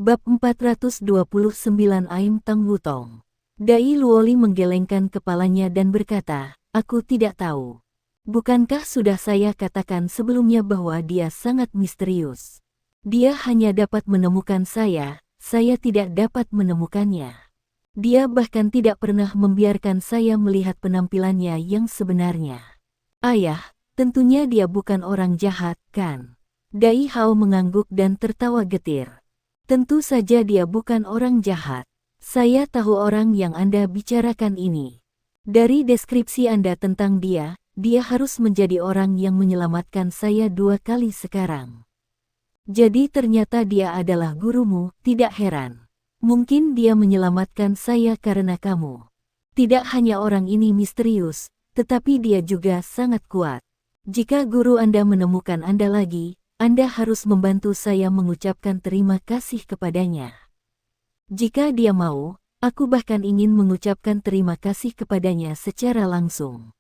Bab 429 Aim Tang Wutong. Dai Luoli menggelengkan kepalanya dan berkata, "Aku tidak tahu. Bukankah sudah saya katakan sebelumnya bahwa dia sangat misterius? Dia hanya dapat menemukan saya tidak dapat menemukannya. Dia bahkan tidak pernah membiarkan saya melihat penampilannya yang sebenarnya. Ayah, tentunya dia bukan orang jahat, kan?" Dai Hao mengangguk dan tertawa getir. "Tentu saja dia bukan orang jahat. Saya tahu orang yang Anda bicarakan ini. Dari deskripsi Anda tentang dia harus menjadi orang yang menyelamatkan saya 2 kali sekarang. Jadi ternyata dia adalah gurumu, tidak heran. Mungkin dia menyelamatkan saya karena kamu. Tidak hanya orang ini misterius, tetapi dia juga sangat kuat. Jika guru Anda menemukan Anda lagi, Anda harus membantu saya mengucapkan terima kasih kepadanya. Jika dia mau, aku bahkan ingin mengucapkan terima kasih kepadanya secara langsung.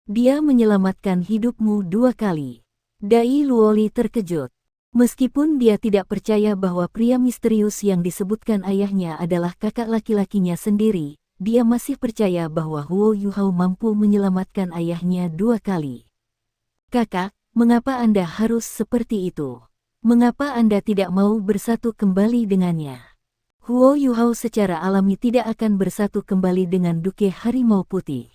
Dia menyelamatkan hidupmu 2 kali." Dai Luoli terkejut. Meskipun dia tidak percaya bahwa pria misterius yang disebutkan ayahnya adalah kakak laki-lakinya sendiri, dia masih percaya bahwa Huo Yuhao mampu menyelamatkan ayahnya 2 kali. "Kakak, mengapa Anda harus seperti itu? Mengapa Anda tidak mau bersatu kembali dengannya?" Huo Yuhao secara alami tidak akan bersatu kembali dengan Duke Harimau Putih.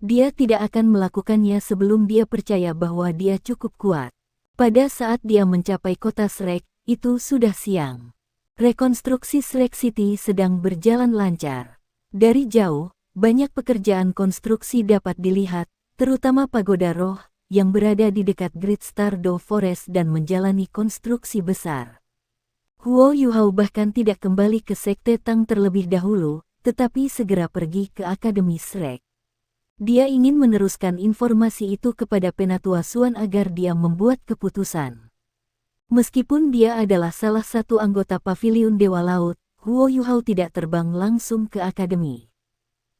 Dia tidak akan melakukannya sebelum dia percaya bahwa dia cukup kuat. Pada saat dia mencapai kota Shrek, itu sudah siang. Rekonstruksi Shrek City sedang berjalan lancar. Dari jauh, banyak pekerjaan konstruksi dapat dilihat, terutama pagoda roh yang berada di dekat Great Stardew Forest dan menjalani konstruksi besar. Huo Yuhao bahkan tidak kembali ke Sekte Tang terlebih dahulu, tetapi segera pergi ke Akademi Shrek. Dia ingin meneruskan informasi itu kepada Penatua Suan agar dia membuat keputusan. Meskipun dia adalah salah satu anggota Paviliun Dewa Laut, Huo Yuhao tidak terbang langsung ke Akademi.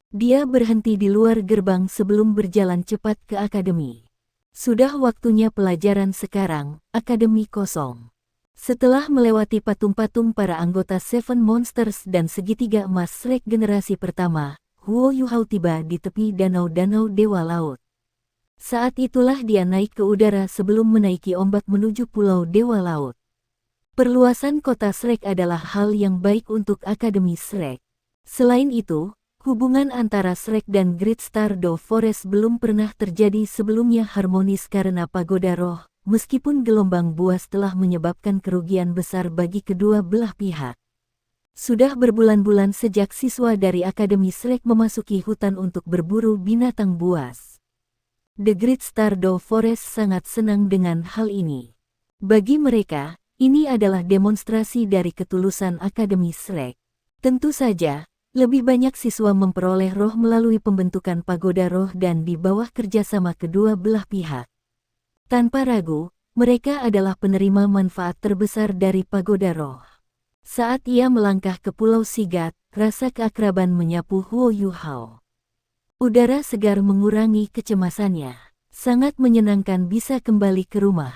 Dia berhenti di luar gerbang sebelum berjalan cepat ke Akademi. Sudah waktunya pelajaran sekarang, Akademi kosong. Setelah melewati patung-patung para anggota Seven Monsters dan segitiga emas Shrek generasi pertama, Huo Yuhao tiba di tepi danau-danau Dewa Laut. Saat itulah dia naik ke udara sebelum menaiki ombak menuju Pulau Dewa Laut. Perluasan kota Shrek adalah hal yang baik untuk Akademi Shrek. Selain itu, hubungan antara Shrek dan Great Stardew Forest belum pernah terjadi sebelumnya harmonis karena pagoda roh, meskipun gelombang buas telah menyebabkan kerugian besar bagi kedua belah pihak. Sudah berbulan-bulan sejak siswa dari Akademi Shrek memasuki hutan untuk berburu binatang buas. The Great Stardew Forest sangat senang dengan hal ini. Bagi mereka, ini adalah demonstrasi dari ketulusan Akademi Shrek. Tentu saja, lebih banyak siswa memperoleh roh melalui pembentukan pagoda roh dan di bawah kerjasama kedua belah pihak. Tanpa ragu, mereka adalah penerima manfaat terbesar dari pagoda roh. Saat ia melangkah ke Pulau Sigat, rasa keakraban menyapu Huo Yuhao. Udara segar mengurangi kecemasannya. Sangat menyenangkan bisa kembali ke rumah.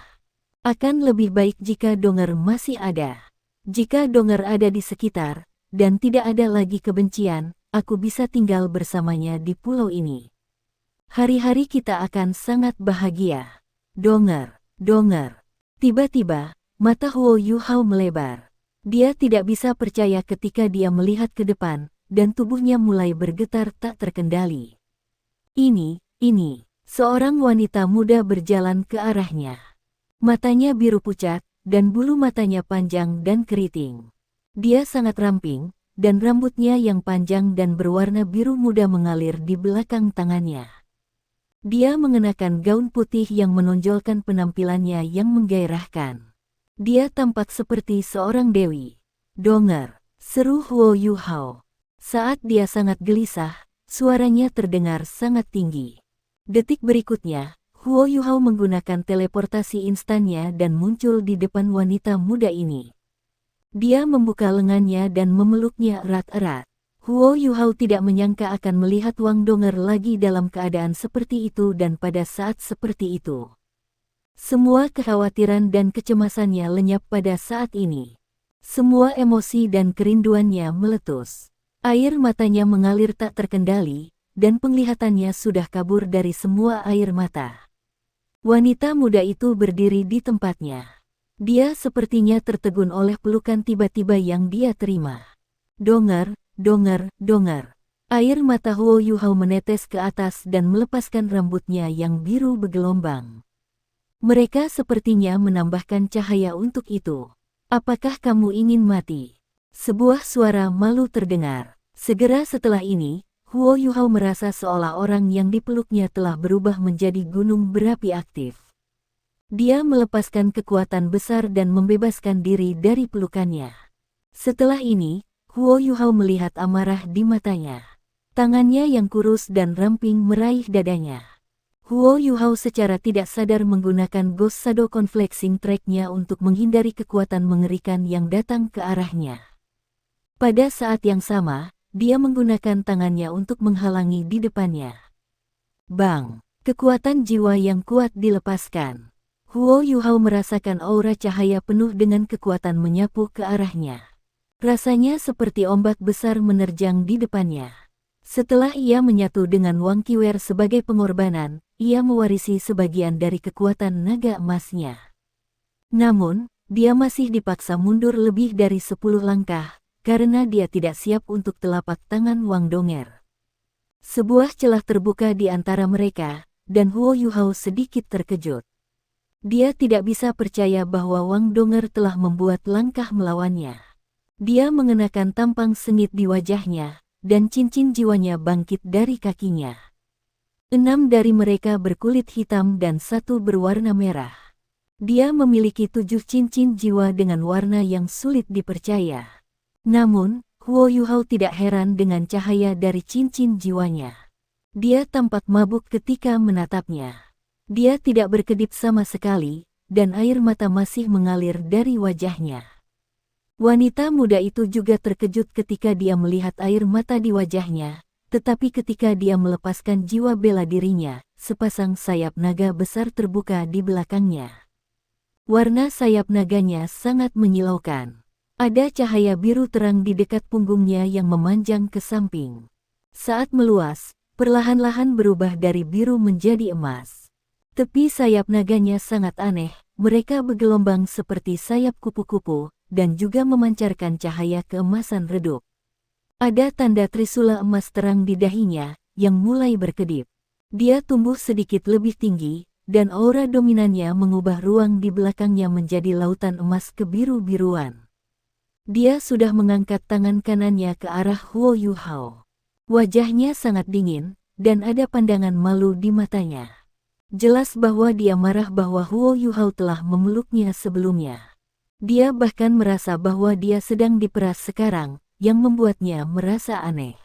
Akan lebih baik jika Donger masih ada. Jika Donger ada di sekitar, dan tidak ada lagi kebencian, aku bisa tinggal bersamanya di pulau ini. Hari-hari kita akan sangat bahagia. Donger, Donger. Tiba-tiba, mata Huo Yuhao melebar. Dia tidak bisa percaya ketika dia melihat ke depan, dan tubuhnya mulai bergetar tak terkendali. Ini, seorang wanita muda berjalan ke arahnya. Matanya biru pucat, dan bulu matanya panjang dan keriting. Dia sangat ramping, dan rambutnya yang panjang dan berwarna biru muda mengalir di belakang tangannya. Dia mengenakan gaun putih yang menonjolkan penampilannya yang menggairahkan. Dia tampak seperti seorang dewi. "Donger," seru Huo Yuhao. Saat dia sangat gelisah, suaranya terdengar sangat tinggi. Detik berikutnya, Huo Yuhao menggunakan teleportasi instannya dan muncul di depan wanita muda ini. Dia membuka lengannya dan memeluknya erat-erat. Huo Yuhao tidak menyangka akan melihat Wang Donger lagi dalam keadaan seperti itu dan pada saat seperti itu. Semua kekhawatiran dan kecemasannya lenyap pada saat ini. Semua emosi dan kerinduannya meletus. Air matanya mengalir tak terkendali, dan penglihatannya sudah kabur dari semua air mata. Wanita muda itu berdiri di tempatnya. Dia sepertinya tertegun oleh pelukan tiba-tiba yang dia terima. Donger, donger, donger. Air mata Huo Yuhao menetes ke atas dan melepaskan rambutnya yang biru bergelombang. Mereka sepertinya menambahkan cahaya untuk itu. Apakah kamu ingin mati? Sebuah suara malu terdengar. Segera setelah ini, Huo Yuhao merasa seolah orang yang dipeluknya telah berubah menjadi gunung berapi aktif. Dia melepaskan kekuatan besar dan membebaskan diri dari pelukannya. Setelah ini, Huo Yuhao melihat amarah di matanya. Tangannya yang kurus dan ramping meraih dadanya. Huo Yuhao secara tidak sadar menggunakan Ghost Shadow Conflexing Track-nya untuk menghindari kekuatan mengerikan yang datang ke arahnya. Pada saat yang sama, dia menggunakan tangannya untuk menghalangi di depannya. Bang! Kekuatan jiwa yang kuat dilepaskan. Huo Yuhao merasakan aura cahaya penuh dengan kekuatan menyapu ke arahnya. Rasanya seperti ombak besar menerjang di depannya. Setelah ia menyatu dengan Wang Qiwer sebagai pengorbanan, ia mewarisi sebagian dari kekuatan naga emasnya. Namun, dia masih dipaksa mundur lebih dari 10 langkah, karena dia tidak siap untuk telapak tangan Wang Donger. Sebuah celah terbuka di antara mereka, dan Huo Yuhao sedikit terkejut. Dia tidak bisa percaya bahwa Wang Donger telah membuat langkah melawannya. Dia mengenakan tampang sengit di wajahnya, dan cincin jiwanya bangkit dari kakinya. 6 dari mereka berkulit hitam dan 1 berwarna merah. Dia memiliki 7 cincin jiwa dengan warna yang sulit dipercaya. Namun, Huo Yuhao tidak heran dengan cahaya dari cincin jiwanya. Dia tampak mabuk ketika menatapnya. Dia tidak berkedip sama sekali, dan air mata masih mengalir dari wajahnya. Wanita muda itu juga terkejut ketika dia melihat air mata di wajahnya, tetapi ketika dia melepaskan jiwa bela dirinya, sepasang sayap naga besar terbuka di belakangnya. Warna sayap naganya sangat menyilaukan. Ada cahaya biru terang di dekat punggungnya yang memanjang ke samping. Saat meluas, perlahan-lahan berubah dari biru menjadi emas. Tepi sayap naganya sangat aneh, mereka bergelombang seperti sayap kupu-kupu, dan juga memancarkan cahaya keemasan redup. Ada tanda trisula emas terang di dahinya, yang mulai berkedip. Dia tumbuh sedikit lebih tinggi, dan aura dominannya mengubah ruang di belakangnya menjadi lautan emas kebiru-biruan. Dia sudah mengangkat tangan kanannya ke arah Huo Yuhao. Wajahnya sangat dingin, dan ada pandangan malu di matanya. Jelas bahwa dia marah bahwa Huo Yuhao telah memeluknya sebelumnya. Dia bahkan merasa bahwa dia sedang diperas sekarang, yang membuatnya merasa aneh.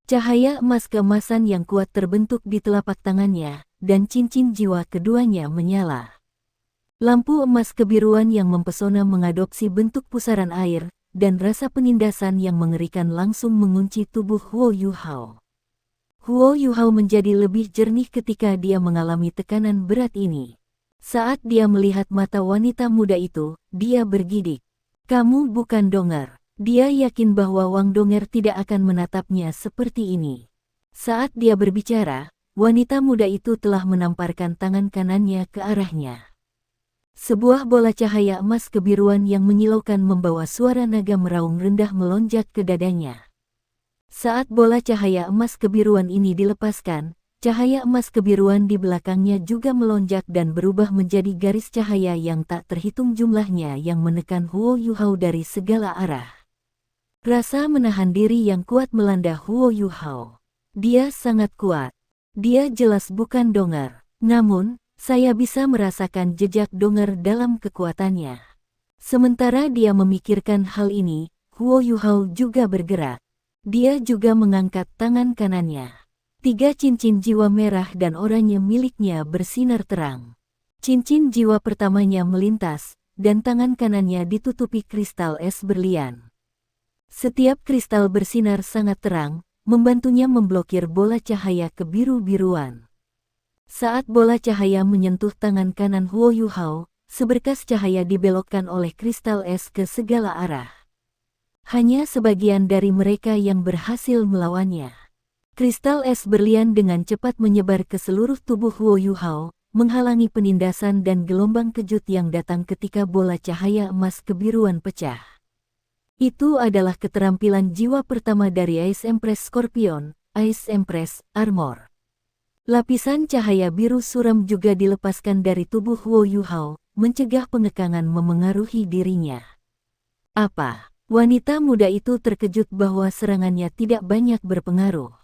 Cahaya emas keemasan yang kuat terbentuk di telapak tangannya, dan cincin jiwa keduanya menyala. Lampu emas kebiruan yang mempesona mengadopsi bentuk pusaran air, dan rasa penindasan yang mengerikan langsung mengunci tubuh Huo Yuhao. Huo Yuhao menjadi lebih jernih ketika dia mengalami tekanan berat ini. Saat dia melihat mata wanita muda itu, dia bergidik. Kamu bukan Donger. Dia yakin bahwa Wang Donger tidak akan menatapnya seperti ini. Saat dia berbicara, wanita muda itu telah menamparkan tangan kanannya ke arahnya. Sebuah bola cahaya emas kebiruan yang menyilaukan membawa suara naga meraung rendah melonjak ke dadanya. Saat bola cahaya emas kebiruan ini dilepaskan, cahaya emas kebiruan di belakangnya juga melonjak dan berubah menjadi garis cahaya yang tak terhitung jumlahnya yang menekan Huo Yuhao dari segala arah. Rasa menahan diri yang kuat melanda Huo Yuhao. Dia sangat kuat. Dia jelas bukan Donger. Namun, saya bisa merasakan jejak Donger dalam kekuatannya. Sementara dia memikirkan hal ini, Huo Yuhao juga bergerak. Dia juga mengangkat tangan kanannya. 3 cincin jiwa merah dan oranye miliknya bersinar terang. Cincin jiwa pertamanya melintas, dan tangan kanannya ditutupi kristal es berlian. Setiap kristal bersinar sangat terang, membantunya memblokir bola cahaya kebiru-biruan. Saat bola cahaya menyentuh tangan kanan Huo Yuhao, seberkas cahaya dibelokkan oleh kristal es ke segala arah. Hanya sebagian dari mereka yang berhasil melawannya. Kristal es berlian dengan cepat menyebar ke seluruh tubuh Huo Yuhao, menghalangi penindasan dan gelombang kejut yang datang ketika bola cahaya emas kebiruan pecah. Itu adalah keterampilan jiwa pertama dari Ice Empress Scorpion, Ice Empress Armor. Lapisan cahaya biru suram juga dilepaskan dari tubuh Huo Yuhao, mencegah pengekangan memengaruhi dirinya. Apa? Wanita muda itu terkejut bahwa serangannya tidak banyak berpengaruh.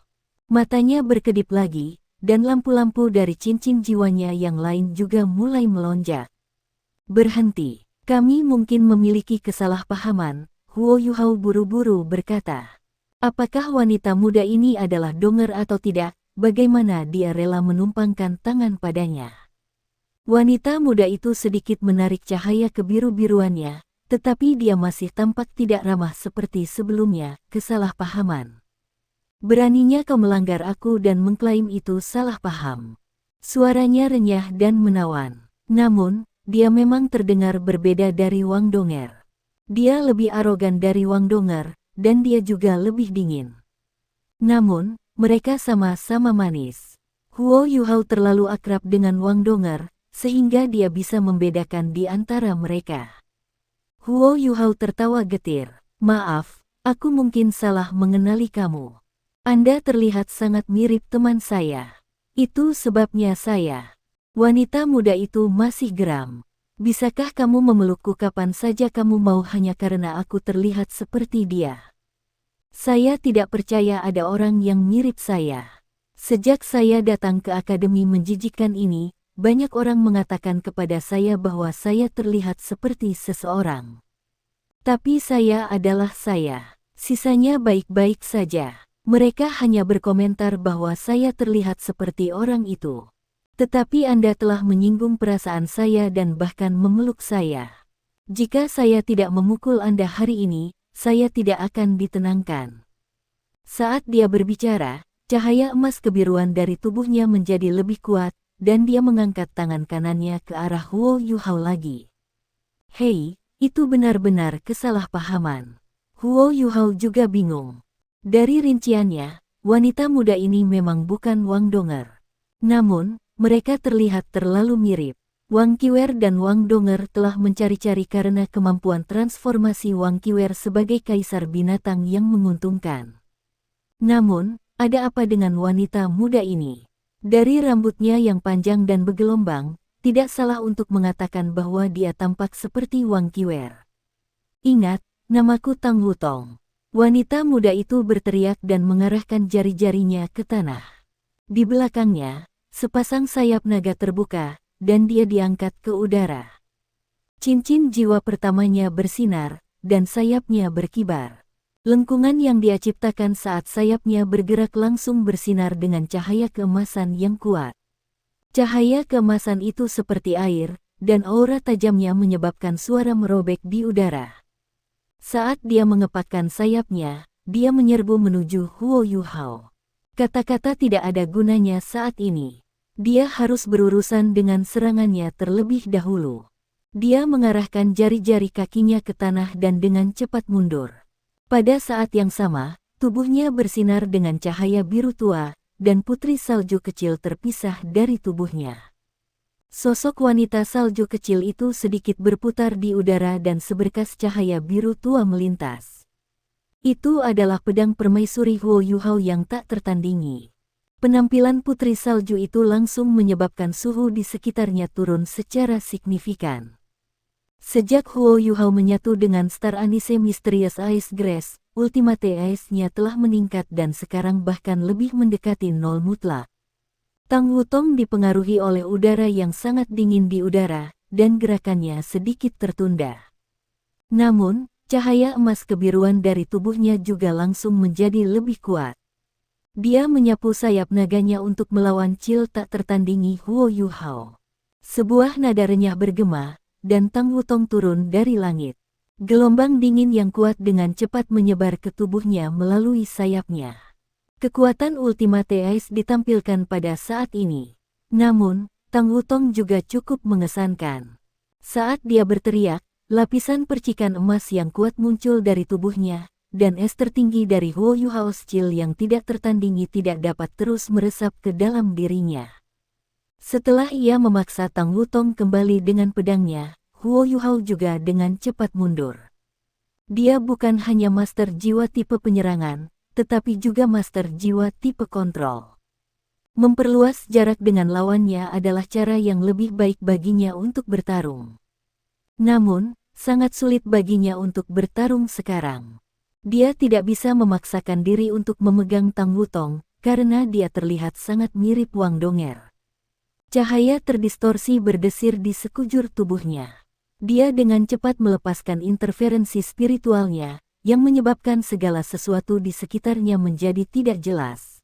Matanya berkedip lagi, dan lampu-lampu dari cincin jiwanya yang lain juga mulai melonjak. Berhenti, kami mungkin memiliki kesalahpahaman, Huo Yuhao buru-buru berkata. Apakah wanita muda ini adalah donger atau tidak? Bagaimana dia rela menumpangkan tangan padanya? Wanita muda itu sedikit menarik cahaya kebiru-biruannya, tetapi dia masih tampak tidak ramah seperti sebelumnya. Kesalahpahaman. Beraninya kau melanggar aku dan mengklaim itu salah paham. Suaranya renyah dan menawan. Namun, dia memang terdengar berbeda dari Wang Donger. Dia lebih arogan dari Wang Donger, dan dia juga lebih dingin. Namun, mereka sama-sama manis. Huo Yuhao terlalu akrab dengan Wang Donger, sehingga dia bisa membedakan di antara mereka. Huo Yuhao tertawa getir. Maaf, aku mungkin salah mengenali kamu. Anda terlihat sangat mirip teman saya. Itu sebabnya saya. Wanita muda itu masih geram. Bisakah kamu memelukku kapan saja kamu mau hanya karena aku terlihat seperti dia? Saya tidak percaya ada orang yang mirip saya. Sejak saya datang ke akademi menjijikkan ini, banyak orang mengatakan kepada saya bahwa saya terlihat seperti seseorang. Tapi saya adalah saya. Sisanya baik-baik saja. Mereka hanya berkomentar bahwa saya terlihat seperti orang itu. Tetapi Anda telah menyinggung perasaan saya dan bahkan memeluk saya. Jika saya tidak memukul Anda hari ini, saya tidak akan ditenangkan. Saat dia berbicara, cahaya emas kebiruan dari tubuhnya menjadi lebih kuat, dan dia mengangkat tangan kanannya ke arah Huo Yuhao lagi. Hei, itu benar-benar kesalahpahaman. Huo Yuhao juga bingung. Dari rinciannya, wanita muda ini memang bukan Wang Donger. Namun, mereka terlihat terlalu mirip. Wang Qiwer dan Wang Donger telah mencari-cari karena kemampuan transformasi Wang Qiwer sebagai kaisar binatang yang menguntungkan. Namun, ada apa dengan wanita muda ini? Dari rambutnya yang panjang dan bergelombang, tidak salah untuk mengatakan bahwa dia tampak seperti Wang Qiwer. Ingat, namaku Tang Wutong. Wanita muda itu berteriak dan mengarahkan jari-jarinya ke tanah. Di belakangnya, sepasang sayap naga terbuka, dan dia diangkat ke udara. Cincin jiwa pertamanya bersinar, dan sayapnya berkibar. Lengkungan yang dia ciptakan saat sayapnya bergerak langsung bersinar dengan cahaya keemasan yang kuat. Cahaya keemasan itu seperti air, dan aura tajamnya menyebabkan suara merobek di udara. Saat dia mengepakkan sayapnya, dia menyerbu menuju Huo Yuhao. Kata-kata tidak ada gunanya saat ini. Dia harus berurusan dengan serangannya terlebih dahulu. Dia mengarahkan jari-jari kakinya ke tanah dan dengan cepat mundur. Pada saat yang sama, tubuhnya bersinar dengan cahaya biru tua, dan putri salju kecil terpisah dari tubuhnya. Sosok wanita salju kecil itu sedikit berputar di udara dan seberkas cahaya biru tua melintas. Itu adalah pedang permaisuri Huo Yuhao yang tak tertandingi. Penampilan putri salju itu langsung menyebabkan suhu di sekitarnya turun secara signifikan. Sejak Huo Yuhao menyatu dengan Star Anise Mysterious Ice Grace, Ultimate Ice-nya telah meningkat dan sekarang bahkan lebih mendekati nol mutlak. Tang Wutong dipengaruhi oleh udara yang sangat dingin di udara, dan gerakannya sedikit tertunda. Namun, cahaya emas kebiruan dari tubuhnya juga langsung menjadi lebih kuat. Dia menyapu sayap naganya untuk melawan Cil tak tertandingi Huo Yuhao. Sebuah nada renyah bergema, dan Tang Wutong turun dari langit. Gelombang dingin yang kuat dengan cepat menyebar ke tubuhnya melalui sayapnya. Kekuatan Ultimate Ice ditampilkan pada saat ini. Namun, Tang Wutong juga cukup mengesankan. Saat dia berteriak, lapisan percikan emas yang kuat muncul dari tubuhnya, dan es tertinggi dari Huo Yuhao Skill yang tidak tertandingi tidak dapat terus meresap ke dalam dirinya. Setelah ia memaksa Tang Wutong kembali dengan pedangnya, Huo Yuhao juga dengan cepat mundur. Dia bukan hanya master jiwa tipe penyerangan, tetapi juga master jiwa tipe kontrol. Memperluas jarak dengan lawannya adalah cara yang lebih baik baginya untuk bertarung. Namun, sangat sulit baginya untuk bertarung sekarang. Dia tidak bisa memaksakan diri untuk memegang Tang Wutong, karena dia terlihat sangat mirip Wang Donger. Cahaya terdistorsi berdesir di sekujur tubuhnya. Dia dengan cepat melepaskan interferensi spiritualnya, yang menyebabkan segala sesuatu di sekitarnya menjadi tidak jelas.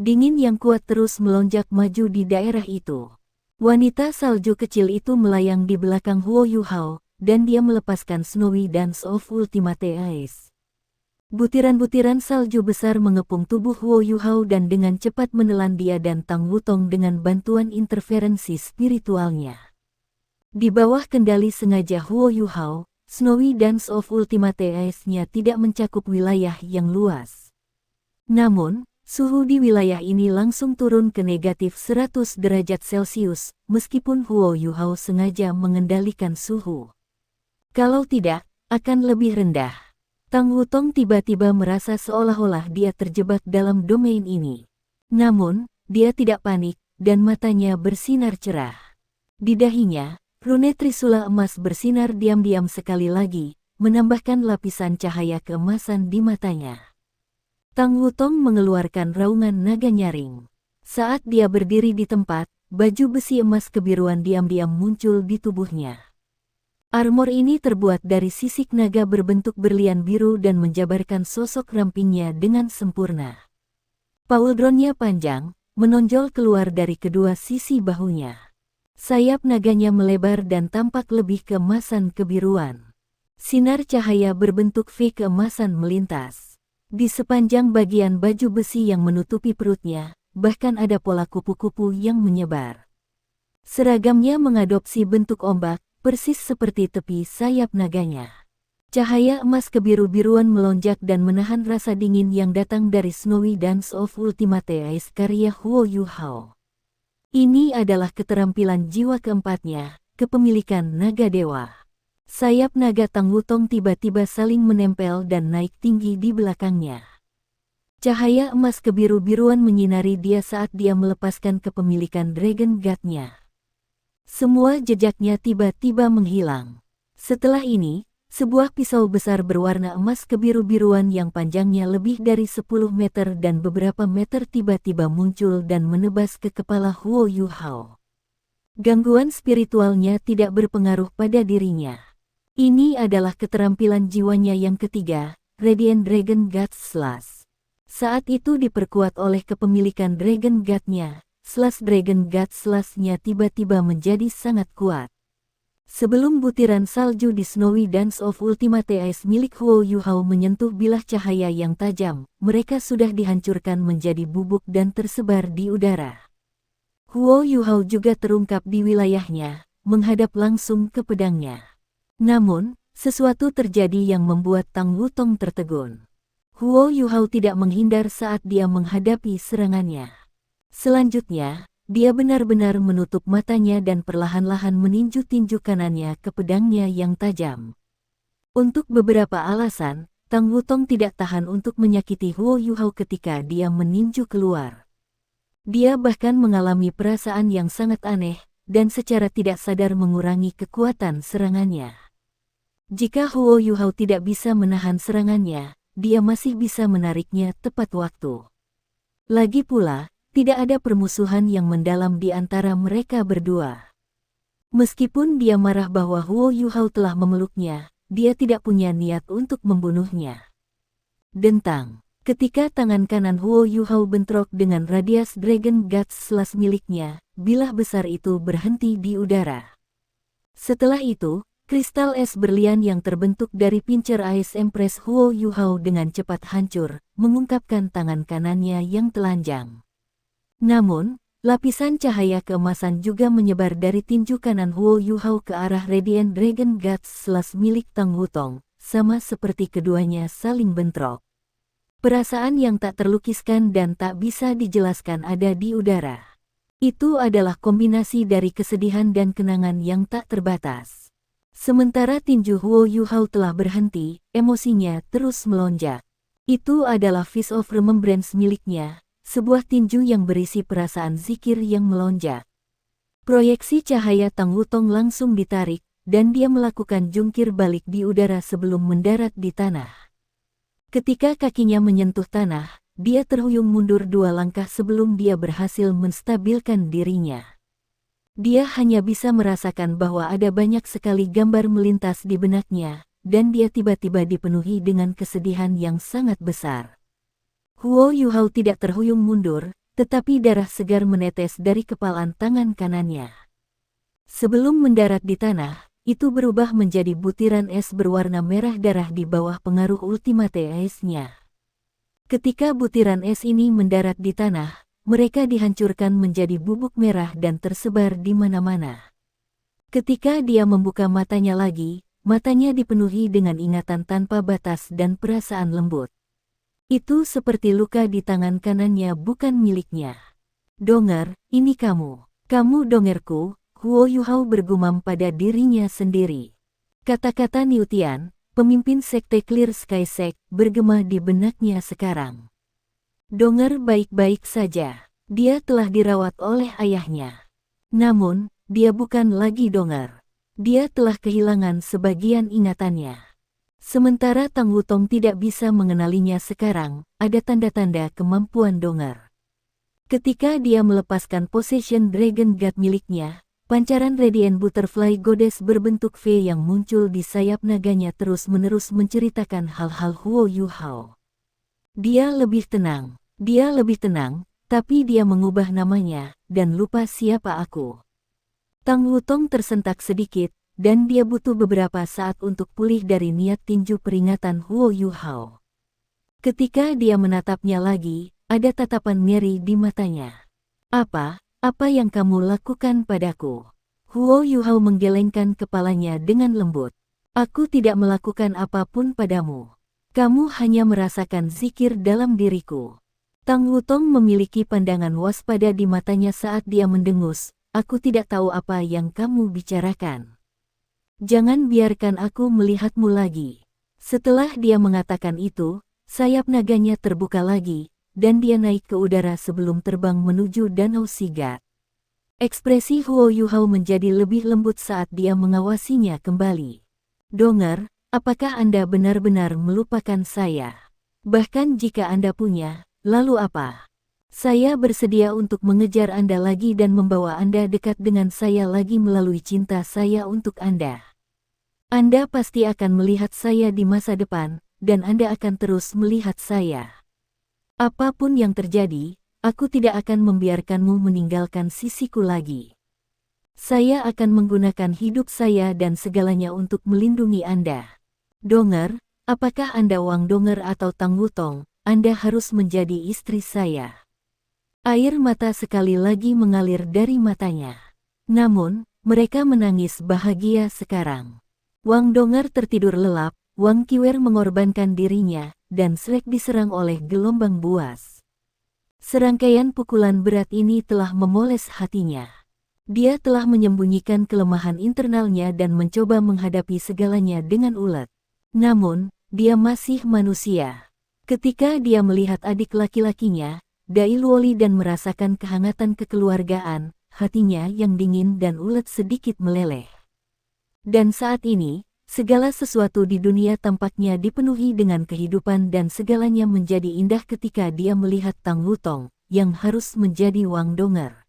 Dingin yang kuat terus melonjak maju di daerah itu. Wanita salju kecil itu melayang di belakang Huo Yuhao, dan dia melepaskan Snowy Dance of Ultimate Ice. Butiran-butiran salju besar mengepung tubuh Huo Yuhao dan dengan cepat menelan dia dan Tang Wutong dengan bantuan interferensi spiritualnya. Di bawah kendali sengaja Huo Yuhao, Snowy Dance of Ultimate Ice-nya tidak mencakup wilayah yang luas. Namun, suhu di wilayah ini langsung turun ke negatif 100 derajat Celcius, meskipun Huo Yuhao sengaja mengendalikan suhu. Kalau tidak, akan lebih rendah. Tang Wutong tiba-tiba merasa seolah-olah dia terjebak dalam domain ini. Namun, dia tidak panik, dan matanya bersinar cerah. Di dahinya, rune Trisula emas bersinar diam-diam sekali lagi, menambahkan lapisan cahaya keemasan di matanya. Tang Wutong mengeluarkan raungan naga nyaring. Saat dia berdiri di tempat, baju besi emas kebiruan diam-diam muncul di tubuhnya. Armor ini terbuat dari sisik naga berbentuk berlian biru dan menjabarkan sosok rampingnya dengan sempurna. Pauldronnya panjang, menonjol keluar dari kedua sisi bahunya. Sayap naganya melebar dan tampak lebih keemasan kebiruan. Sinar cahaya berbentuk V keemasan melintas. Di sepanjang bagian baju besi yang menutupi perutnya, bahkan ada pola kupu-kupu yang menyebar. Seragamnya mengadopsi bentuk ombak, persis seperti tepi sayap naganya. Cahaya emas kebiru-biruan melonjak dan menahan rasa dingin yang datang dari Snowy Dance of Ultimate Ice karya Huo Yuhao. Ini adalah keterampilan jiwa keempatnya, kepemilikan naga dewa. Sayap naga Tang Wutong tiba-tiba saling menempel dan naik tinggi di belakangnya. Cahaya emas kebiru-biruan menyinari dia saat dia melepaskan kepemilikan Dragon God-nya. Semua jejaknya tiba-tiba menghilang. Setelah ini, sebuah pisau besar berwarna emas kebiru-biruan yang panjangnya lebih dari 10 meter dan beberapa meter tiba-tiba muncul dan menebas ke kepala Huo Yuhao. Gangguan spiritualnya tidak berpengaruh pada dirinya. Ini adalah keterampilan jiwanya yang ketiga, Radiant Dragon God Slash. Saat itu diperkuat oleh kepemilikan Dragon God-nya, Slash Dragon God Slash-nya tiba-tiba menjadi sangat kuat. Sebelum butiran salju di Snowy Dance of Ultimate Ice milik Huo Yuhao menyentuh bilah cahaya yang tajam, mereka sudah dihancurkan menjadi bubuk dan tersebar di udara. Huo Yuhao juga terungkap di wilayahnya, menghadap langsung ke pedangnya. Namun, sesuatu terjadi yang membuat Tang Wutong tertegun. Huo Yuhao tidak menghindar saat dia menghadapi serangannya. Selanjutnya, dia benar-benar menutup matanya dan perlahan-lahan meninju tinju kanannya ke pedangnya yang tajam. Untuk beberapa alasan, Tang Wutong tidak tahan untuk menyakiti Huo Yuhao ketika dia meninju keluar. Dia bahkan mengalami perasaan yang sangat aneh, dan secara tidak sadar mengurangi kekuatan serangannya. Jika Huo Yuhao tidak bisa menahan serangannya, dia masih bisa menariknya tepat waktu. Lagi pula, tidak ada permusuhan yang mendalam di antara mereka berdua. Meskipun dia marah bahwa Huo Yuhao telah memeluknya, dia tidak punya niat untuk membunuhnya. Dentang. Ketika tangan kanan Huo Yuhao bentrok dengan Radiant Dragon God Slash miliknya, bilah besar itu berhenti di udara. Setelah itu, kristal es berlian yang terbentuk dari Pincer Ice Empress Huo Yuhao dengan cepat hancur, mengungkapkan tangan kanannya yang telanjang. Namun, Lapisan cahaya keemasan juga menyebar dari tinju kanan Huo Yuhao ke arah Radiant Dragon Guts Slash milik Tang Wutong, sama seperti keduanya saling bentrok. Perasaan yang tak terlukiskan dan tak bisa dijelaskan ada di udara. Itu adalah kombinasi dari kesedihan dan kenangan yang tak terbatas. Sementara tinju Huo Yuhao telah berhenti, emosinya terus melonjak. Itu adalah Fist of Remembrance miliknya, sebuah tinju yang berisi perasaan zikir yang melonjak. Proyeksi cahaya Tang Wutong langsung ditarik, dan dia melakukan jungkir balik di udara sebelum mendarat di tanah. Ketika kakinya menyentuh tanah, dia terhuyung mundur 2 langkah sebelum dia berhasil menstabilkan dirinya. Dia hanya bisa merasakan bahwa ada banyak sekali gambar melintas di benaknya, dan dia tiba-tiba dipenuhi dengan kesedihan yang sangat besar. Huo Yuhao tidak terhuyung mundur, tetapi darah segar menetes dari kepalan tangan kanannya. Sebelum mendarat di tanah, itu berubah menjadi butiran es berwarna merah darah di bawah pengaruh Ultimate Ice-nya. Ketika butiran es ini mendarat di tanah, mereka dihancurkan menjadi bubuk merah dan tersebar di mana-mana. Ketika dia membuka matanya lagi, matanya dipenuhi dengan ingatan tanpa batas dan perasaan lembut. Itu seperti luka di tangan kanannya bukan miliknya. Donger, ini kamu. Kamu dongerku, Huo Yuhao bergumam pada dirinya sendiri. Kata-kata Niu Tian, pemimpin sekte Clear Sky Sect, bergema di benaknya sekarang. Donger baik-baik saja. Dia telah dirawat oleh ayahnya. Namun, dia bukan lagi Donger. Dia telah kehilangan sebagian ingatannya. Sementara Tang Wutong tidak bisa mengenalinya sekarang, ada tanda-tanda kemampuan Donger. Ketika dia melepaskan Possession Dragon God miliknya, pancaran Radiant Butterfly Goddess berbentuk V yang muncul di sayap naganya terus-menerus menceritakan hal-hal Huo Yuhao. Dia lebih tenang, tapi dia mengubah namanya, dan lupa siapa aku. Tang Wutong tersentak sedikit, dan dia butuh beberapa saat untuk pulih dari niat tinju peringatan Huo Yuhao. Ketika dia menatapnya lagi, ada tatapan ngeri di matanya. Apa yang kamu lakukan padaku? Huo Yuhao menggelengkan kepalanya dengan lembut. Aku tidak melakukan apapun padamu. Kamu hanya merasakan zikir dalam diriku. Tang Wutong memiliki pandangan waspada di matanya saat dia mendengus. Aku tidak tahu apa yang kamu bicarakan. Jangan biarkan aku melihatmu lagi. Setelah dia mengatakan itu, sayap naganya terbuka lagi, dan dia naik ke udara sebelum terbang menuju Danau Sigat. Ekspresi Huo Yuhao menjadi lebih lembut saat dia mengawasinya kembali. Donger, apakah Anda benar-benar melupakan saya? Bahkan jika Anda punya, lalu apa? Saya bersedia untuk mengejar Anda lagi dan membawa Anda dekat dengan saya lagi melalui cinta saya untuk Anda. Anda pasti akan melihat saya di masa depan, dan Anda akan terus melihat saya. Apapun yang terjadi, aku tidak akan membiarkanmu meninggalkan sisiku lagi. Saya akan menggunakan hidup saya dan segalanya untuk melindungi Anda. Donger, apakah Anda Wang Donger atau Tang Wutong, Anda harus menjadi istri saya. Air mata sekali lagi mengalir dari matanya. Namun, mereka menangis bahagia sekarang. Wang Donger tertidur lelap, Wang Qiwer mengorbankan dirinya, dan Shrek diserang oleh gelombang buas. Serangkaian pukulan berat ini telah memoles hatinya. Dia telah menyembunyikan kelemahan internalnya dan mencoba menghadapi segalanya dengan ulet. Namun, dia masih manusia. Ketika dia melihat adik laki-lakinya, Dai Luoli dan merasakan kehangatan kekeluargaan, hatinya yang dingin dan ulet sedikit meleleh. Dan saat ini, segala sesuatu di dunia tampaknya dipenuhi dengan kehidupan dan segalanya menjadi indah ketika dia melihat Tang Wutong, yang harus menjadi Wang Donger.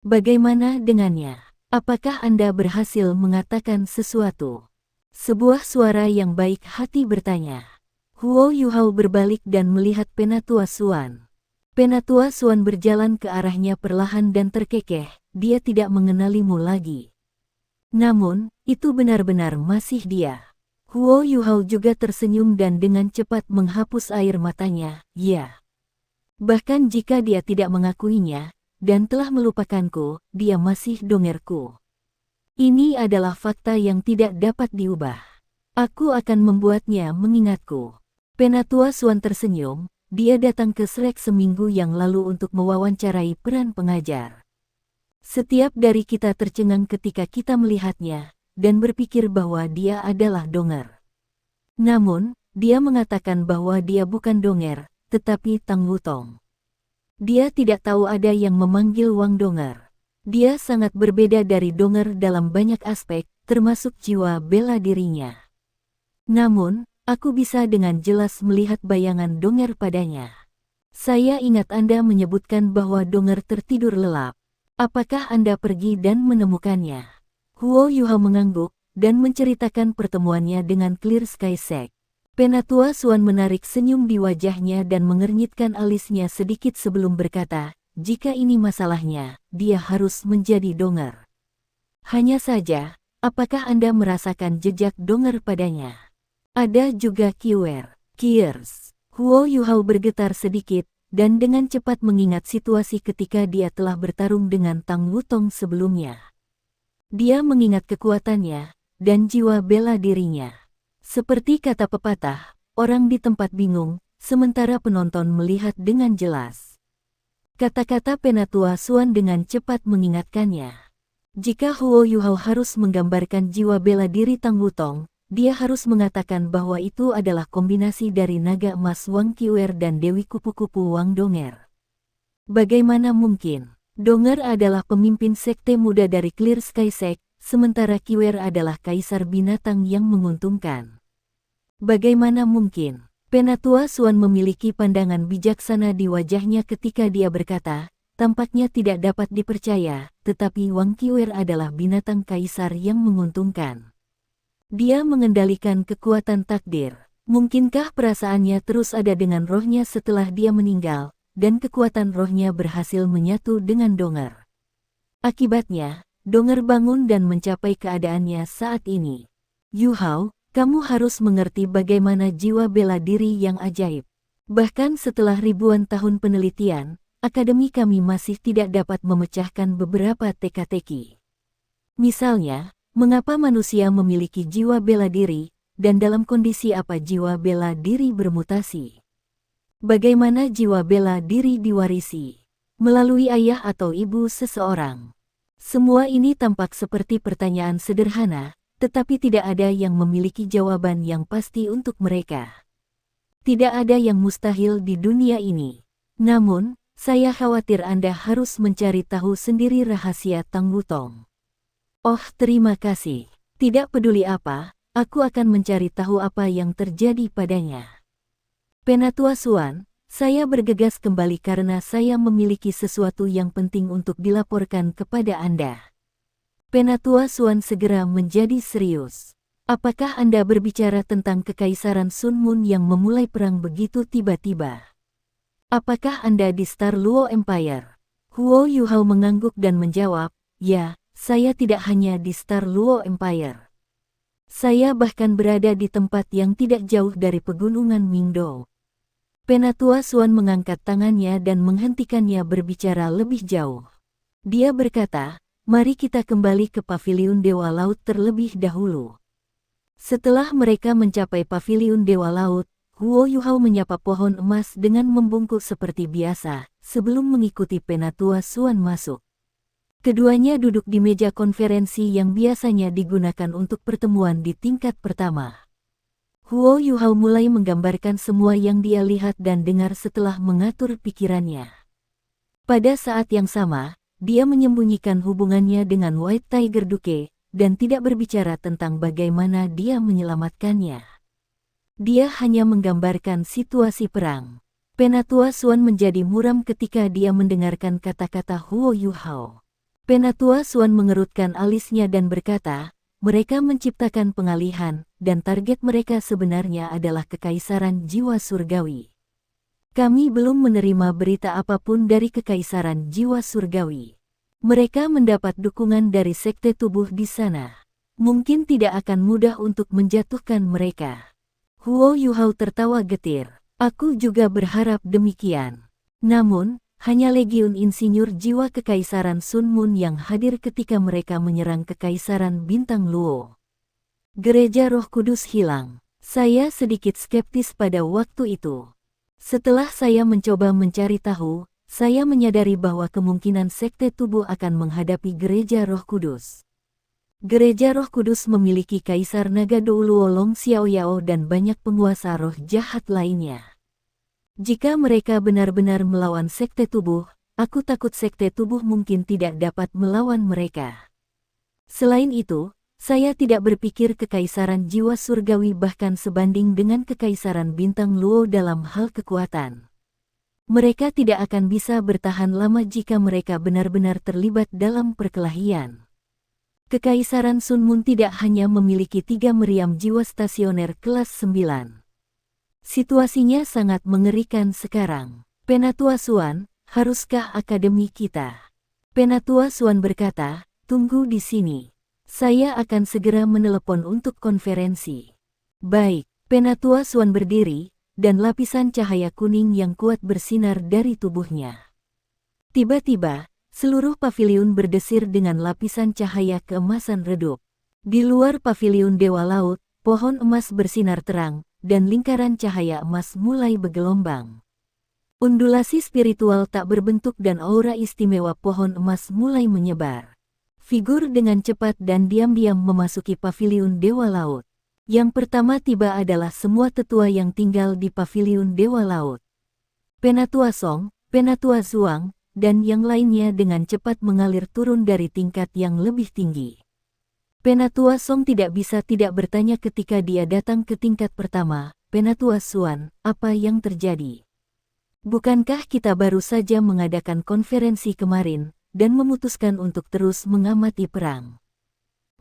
Bagaimana dengannya? Apakah Anda berhasil mengatakan sesuatu? Sebuah suara yang baik hati bertanya. Huo Yuhao berbalik dan melihat Penatua Suan. Penatua Suan berjalan ke arahnya perlahan dan terkekeh, dia tidak mengenalimu lagi. Namun, itu benar-benar masih dia. Huo Yuhao juga tersenyum dan dengan cepat menghapus air matanya, ya. Bahkan jika dia tidak mengakuinya, dan telah melupakanku, dia masih dongerku. Ini adalah fakta yang tidak dapat diubah. Aku akan membuatnya mengingatku. Penatua Swan tersenyum, dia datang ke Shrek seminggu yang lalu untuk mewawancarai peran pengajar. Setiap dari kita tercengang ketika kita melihatnya, dan berpikir bahwa dia adalah donger. Namun, dia mengatakan bahwa dia bukan donger, tetapi Tang Wutong. Dia tidak tahu ada yang memanggil Wang Donger. Dia sangat berbeda dari donger dalam banyak aspek, termasuk jiwa bela dirinya. Namun, aku bisa dengan jelas melihat bayangan donger padanya. Saya ingat Anda menyebutkan bahwa donger tertidur lelap. Apakah Anda pergi dan menemukannya? Huo Yuhao mengangguk, dan menceritakan pertemuannya dengan Clear Sky Sect. Penatua Swan menarik senyum di wajahnya dan mengernyitkan alisnya sedikit sebelum berkata, jika ini masalahnya, dia harus menjadi donger. Hanya saja, apakah Anda merasakan jejak donger padanya? Ada juga Kiers. Huo Yuhao bergetar sedikit, dan dengan cepat mengingat situasi ketika dia telah bertarung dengan Tang Wutong sebelumnya. Dia mengingat kekuatannya, dan jiwa bela dirinya. Seperti kata pepatah, orang di tempat bingung, sementara penonton melihat dengan jelas. Kata-kata Penatua Swan dengan cepat mengingatkannya. Jika Huo Yuhao harus menggambarkan jiwa bela diri Tang Wutong, dia harus mengatakan bahwa itu adalah kombinasi dari naga emas Wang Qiuer dan Dewi Kupu-Kupu Wang Donger. Bagaimana mungkin? Donger adalah pemimpin sekte muda dari Clear Sky Sect, sementara Qiuer adalah kaisar binatang yang menguntungkan. Bagaimana mungkin? Penatua Swan memiliki pandangan bijaksana di wajahnya ketika dia berkata, tampaknya tidak dapat dipercaya, tetapi Wang Qiuer adalah binatang kaisar yang menguntungkan. Dia mengendalikan kekuatan takdir. Mungkinkah perasaannya terus ada dengan rohnya setelah dia meninggal, dan kekuatan rohnya berhasil menyatu dengan donger? Akibatnya, donger bangun dan mencapai keadaannya saat ini. Yuhao, kamu harus mengerti bagaimana jiwa bela diri yang ajaib. Bahkan setelah ribuan tahun penelitian, akademi kami masih tidak dapat memecahkan beberapa teka-teki. Misalnya, mengapa manusia memiliki jiwa bela diri, dan dalam kondisi apa jiwa bela diri bermutasi? Bagaimana jiwa bela diri diwarisi? Melalui ayah atau ibu seseorang? Semua ini tampak seperti pertanyaan sederhana, tetapi tidak ada yang memiliki jawaban yang pasti untuk mereka. Tidak ada yang mustahil di dunia ini. Namun, saya khawatir Anda harus mencari tahu sendiri rahasia Tang Wutong. Oh, terima kasih. Tidak peduli apa, aku akan mencari tahu apa yang terjadi padanya. Penatua Swan, saya bergegas kembali karena saya memiliki sesuatu yang penting untuk dilaporkan kepada Anda. Penatua Swan segera menjadi serius. Apakah Anda berbicara tentang Kekaisaran Sun Moon yang memulai perang begitu tiba-tiba? Apakah Anda di Star Luo Empire? Huo Yuhao mengangguk dan menjawab, ya, saya tidak hanya di Star Luo Empire. Saya bahkan berada di tempat yang tidak jauh dari pegunungan Mingdou. Penatua Swan mengangkat tangannya dan menghentikannya berbicara lebih jauh. Dia berkata, mari kita kembali ke Paviliun Dewa Laut terlebih dahulu. Setelah mereka mencapai Paviliun Dewa Laut, Huo Yuhao menyapa pohon emas dengan membungkuk seperti biasa, sebelum mengikuti Penatua Swan masuk. Keduanya duduk di meja konferensi yang biasanya digunakan untuk pertemuan di tingkat pertama. Huo Yuhao mulai menggambarkan semua yang dia lihat dan dengar setelah mengatur pikirannya. Pada saat yang sama, dia menyembunyikan hubungannya dengan White Tiger Duke, dan tidak berbicara tentang bagaimana dia menyelamatkannya. Dia hanya menggambarkan situasi perang. Penatua Swan menjadi muram ketika dia mendengarkan kata-kata Huo Yuhao. Penatua Swan mengerutkan alisnya dan berkata, mereka menciptakan pengalihan, dan target mereka sebenarnya adalah Kekaisaran Jiwa Surgawi. Kami belum menerima berita apapun dari Kekaisaran Jiwa Surgawi. Mereka mendapat dukungan dari sekte tubuh di sana. Mungkin tidak akan mudah untuk menjatuhkan mereka. Huo Yuhao tertawa getir. Aku juga berharap demikian. Namun, hanya Legiun Insinyur Jiwa Kekaisaran Sun Mun yang hadir ketika mereka menyerang Kekaisaran Bintang Luo. Gereja Roh Kudus hilang. Saya sedikit skeptis pada waktu itu. Setelah saya mencoba mencari tahu, saya menyadari bahwa kemungkinan sekte tubuh akan menghadapi Gereja Roh Kudus. Gereja Roh Kudus memiliki Kaisar Naga Dou Luo Long Xiaoyao dan banyak penguasa roh jahat lainnya. Jika mereka benar-benar melawan sekte tubuh, aku takut sekte tubuh mungkin tidak dapat melawan mereka. Selain itu, saya tidak berpikir Kekaisaran Jiwa Surgawi bahkan sebanding dengan Kekaisaran Bintang Luo dalam hal kekuatan. Mereka tidak akan bisa bertahan lama jika mereka benar-benar terlibat dalam perkelahian. Kekaisaran Sun Mun tidak hanya memiliki 3 meriam jiwa stasioner kelas 9. Situasinya sangat mengerikan sekarang. Penatua Xuan, haruskah akademi kita? Penatua Xuan berkata, tunggu di sini. Saya akan segera menelepon untuk konferensi. Baik, Penatua Xuan berdiri, dan lapisan cahaya kuning yang kuat bersinar dari tubuhnya. Tiba-tiba, seluruh paviliun berdesir dengan lapisan cahaya keemasan redup. Di luar paviliun Dewa Laut, pohon emas bersinar terang, dan lingkaran cahaya emas mulai bergelombang. Undulasi spiritual tak berbentuk dan aura istimewa pohon emas mulai menyebar. Figur dengan cepat dan diam-diam memasuki paviliun Dewa Laut. Yang pertama tiba adalah semua tetua yang tinggal di paviliun Dewa Laut. Penatua Song, Penatua Zhuang, dan yang lainnya dengan cepat mengalir turun dari tingkat yang lebih tinggi. Penatua Song tidak bisa tidak bertanya ketika dia datang ke tingkat pertama, Penatua Xuan, apa yang terjadi? Bukankah kita baru saja mengadakan konferensi kemarin, dan memutuskan untuk terus mengamati perang?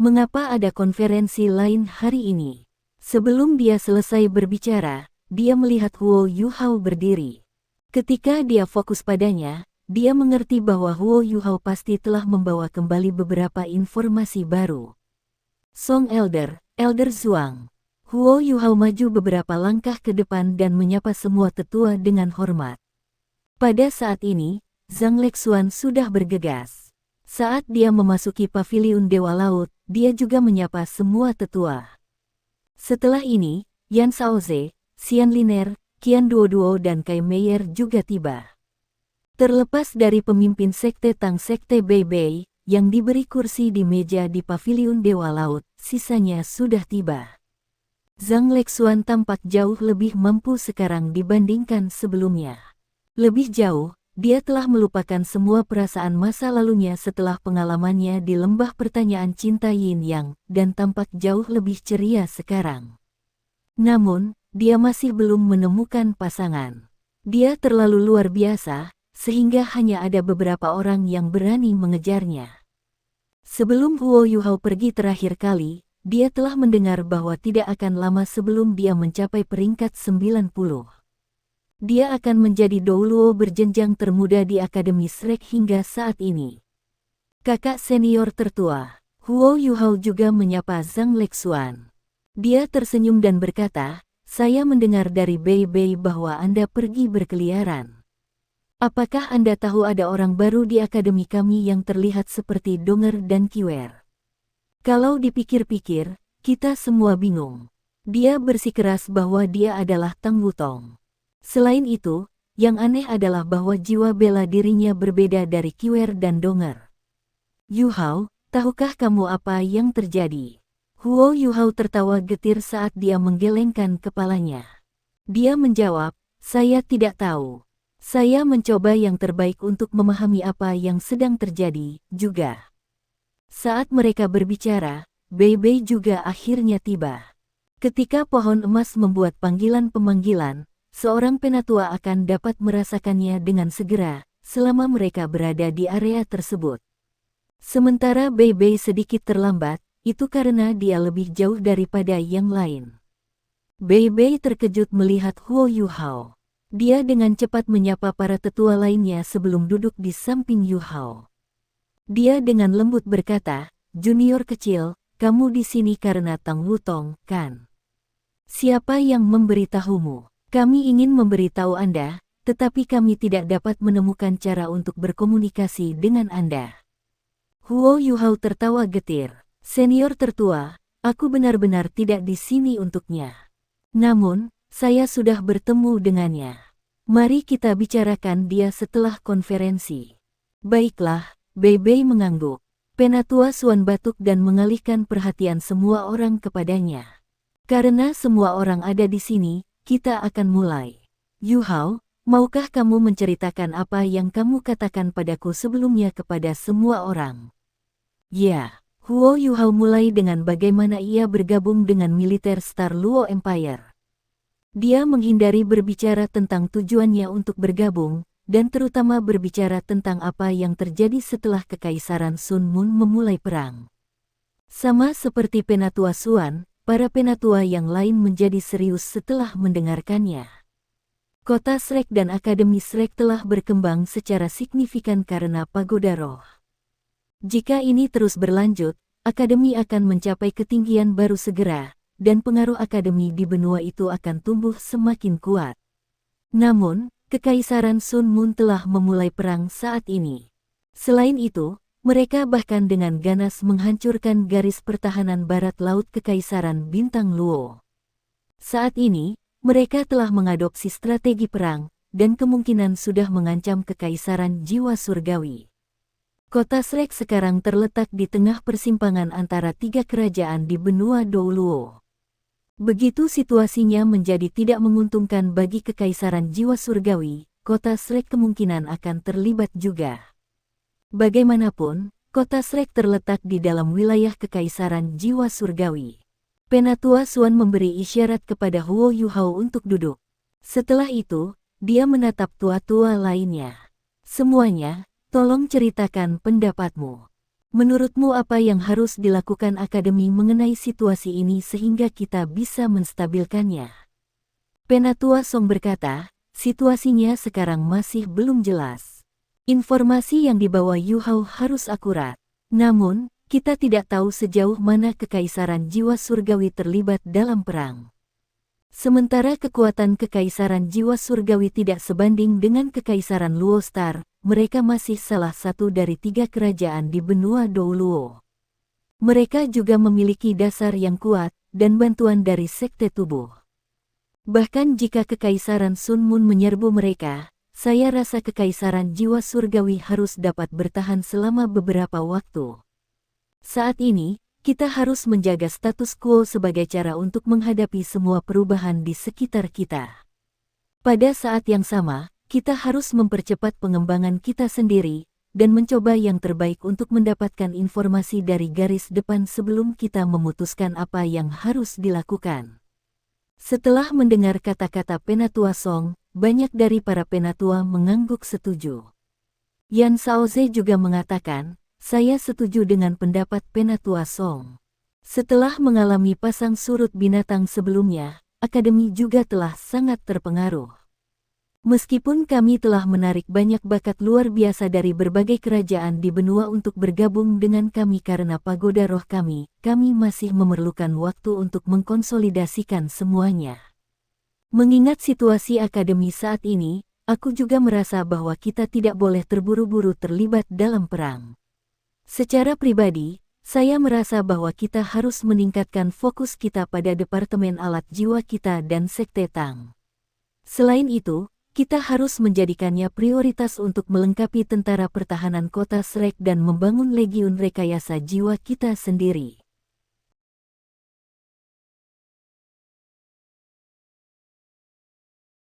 Mengapa ada konferensi lain hari ini? Sebelum dia selesai berbicara, dia melihat Huo Yuhao berdiri. Ketika dia fokus padanya, dia mengerti bahwa Huo Yuhao pasti telah membawa kembali beberapa informasi baru. Song Elder, Elder Zhuang. Huo Yuhao maju beberapa langkah ke depan dan menyapa semua tetua dengan hormat. Pada saat ini, Zhang Lexuan sudah bergegas. Saat dia memasuki paviliun Dewa Laut, dia juga menyapa semua tetua. Setelah ini, Yan Shaoze, Xian Liner, Qian Duoduo dan Kai Meier juga tiba. Terlepas dari pemimpin sekte Tang Sekte Bei Bei, yang diberi kursi di meja di paviliun Dewa Laut, sisanya sudah tiba. Zhang Lexuan tampak jauh lebih mampu sekarang dibandingkan sebelumnya. Lebih jauh, dia telah melupakan semua perasaan masa lalunya setelah pengalamannya di lembah pertanyaan cinta Yin Yang, dan tampak jauh lebih ceria sekarang. Namun, dia masih belum menemukan pasangan. Dia terlalu luar biasa, sehingga hanya ada beberapa orang yang berani mengejarnya. Sebelum Huo Yuhao pergi terakhir kali, dia telah mendengar bahwa tidak akan lama sebelum dia mencapai peringkat 90. Dia akan menjadi Dou Luo berjenjang termuda di Akademi Shrek hingga saat ini. Kakak senior tertua, Huo Yuhao juga menyapa Zhang Lexuan. Dia tersenyum dan berkata, saya mendengar dari Bei Bei bahwa Anda pergi berkeliaran. Apakah Anda tahu ada orang baru di akademi kami yang terlihat seperti Donger dan Kiwer? Kalau dipikir-pikir, kita semua bingung. Dia bersikeras bahwa dia adalah Tang Wutong. Selain itu, yang aneh adalah bahwa jiwa bela dirinya berbeda dari Kiwer dan Donger. Yuhao, tahukah kamu apa yang terjadi? Huo Yuhao tertawa getir saat dia menggelengkan kepalanya. Dia menjawab, saya tidak tahu. Saya mencoba yang terbaik untuk memahami apa yang sedang terjadi, juga. Saat mereka berbicara, Bei Bei juga akhirnya tiba. Ketika pohon emas membuat panggilan-pemanggilan, seorang penatua akan dapat merasakannya dengan segera, selama mereka berada di area tersebut. Sementara Bei Bei sedikit terlambat, itu karena dia lebih jauh daripada yang lain. Bei Bei terkejut melihat Huo Yuhao. Dia dengan cepat menyapa para tetua lainnya sebelum duduk di samping Yuhao. Dia dengan lembut berkata, junior kecil, kamu di sini karena Tang Wutong, kan? Siapa yang memberitahumu? Kami ingin memberitahu Anda, tetapi kami tidak dapat menemukan cara untuk berkomunikasi dengan Anda. Huo Yuhao tertawa getir. Senior tertua, aku benar-benar tidak di sini untuknya. Namun, saya sudah bertemu dengannya. Mari kita bicarakan dia setelah konferensi. Baiklah, Bei mengangguk. Penatua Suan batuk dan mengalihkan perhatian semua orang kepadanya. Karena semua orang ada di sini, kita akan mulai. Yuhao, maukah kamu menceritakan apa yang kamu katakan padaku sebelumnya kepada semua orang? Ya, Huo Yuhao mulai dengan bagaimana ia bergabung dengan militer Star Luo Empire. Dia menghindari berbicara tentang tujuannya untuk bergabung, dan terutama berbicara tentang apa yang terjadi setelah Kekaisaran Sun Moon memulai perang. Sama seperti Penatua Suan, para penatua yang lain menjadi serius setelah mendengarkannya. Kota Shrek dan Akademi Shrek telah berkembang secara signifikan karena Pagoda Roh. Jika ini terus berlanjut, Akademi akan mencapai ketinggian baru segera, dan pengaruh Akademi di benua itu akan tumbuh semakin kuat. Namun, Kekaisaran Sun Moon telah memulai perang saat ini. Selain itu, mereka bahkan dengan ganas menghancurkan garis pertahanan barat laut Kekaisaran Bintang Luo. Saat ini, mereka telah mengadopsi strategi perang, dan kemungkinan sudah mengancam Kekaisaran Jiwa Surgawi. Kota Shrek sekarang terletak di tengah persimpangan antara tiga kerajaan di benua Dou Luo. Begitu situasinya menjadi tidak menguntungkan bagi Kekaisaran Jiwa Surgawi, Kota Shrek kemungkinan akan terlibat juga. Bagaimanapun, Kota Shrek terletak di dalam wilayah Kekaisaran Jiwa Surgawi. Penatua Suan memberi isyarat kepada Huo Yuhao untuk duduk. Setelah itu, dia menatap tua-tua lainnya. Semuanya, tolong ceritakan pendapatmu. Menurutmu apa yang harus dilakukan Akademi mengenai situasi ini sehingga kita bisa menstabilkannya? Penatua Song berkata, situasinya sekarang masih belum jelas. Informasi yang dibawa Yuhao harus akurat. Namun, kita tidak tahu sejauh mana Kekaisaran Jiwa Surgawi terlibat dalam perang. Sementara kekuatan Kekaisaran Jiwa Surgawi tidak sebanding dengan Kekaisaran Luo Star, mereka masih salah satu dari tiga kerajaan di benua Dou Luo. Mereka juga memiliki dasar yang kuat, dan bantuan dari Sekte Tubuh. Bahkan jika Kekaisaran Sun Moon menyerbu mereka, saya rasa Kekaisaran Jiwa Surgawi harus dapat bertahan selama beberapa waktu. Saat ini, kita harus menjaga status quo sebagai cara untuk menghadapi semua perubahan di sekitar kita. Pada saat yang sama, kita harus mempercepat pengembangan kita sendiri, dan mencoba yang terbaik untuk mendapatkan informasi dari garis depan sebelum kita memutuskan apa yang harus dilakukan. Setelah mendengar kata-kata Penatua Song, banyak dari para penatua mengangguk setuju. Yan Shaoze juga mengatakan, saya setuju dengan pendapat Penatua Song. Setelah mengalami pasang surut binatang sebelumnya, Akademi juga telah sangat terpengaruh. Meskipun kami telah menarik banyak bakat luar biasa dari berbagai kerajaan di benua untuk bergabung dengan kami karena pagoda roh kami masih memerlukan waktu untuk mengkonsolidasikan semuanya. Mengingat situasi Akademi saat ini, aku juga merasa bahwa kita tidak boleh terburu-buru terlibat dalam perang. Secara pribadi, saya merasa bahwa kita harus meningkatkan fokus kita pada Departemen Alat Jiwa kita dan Sekte Tang. Selain itu, kita harus menjadikannya prioritas untuk melengkapi tentara pertahanan kota Shrek dan membangun legiun rekayasa jiwa kita sendiri.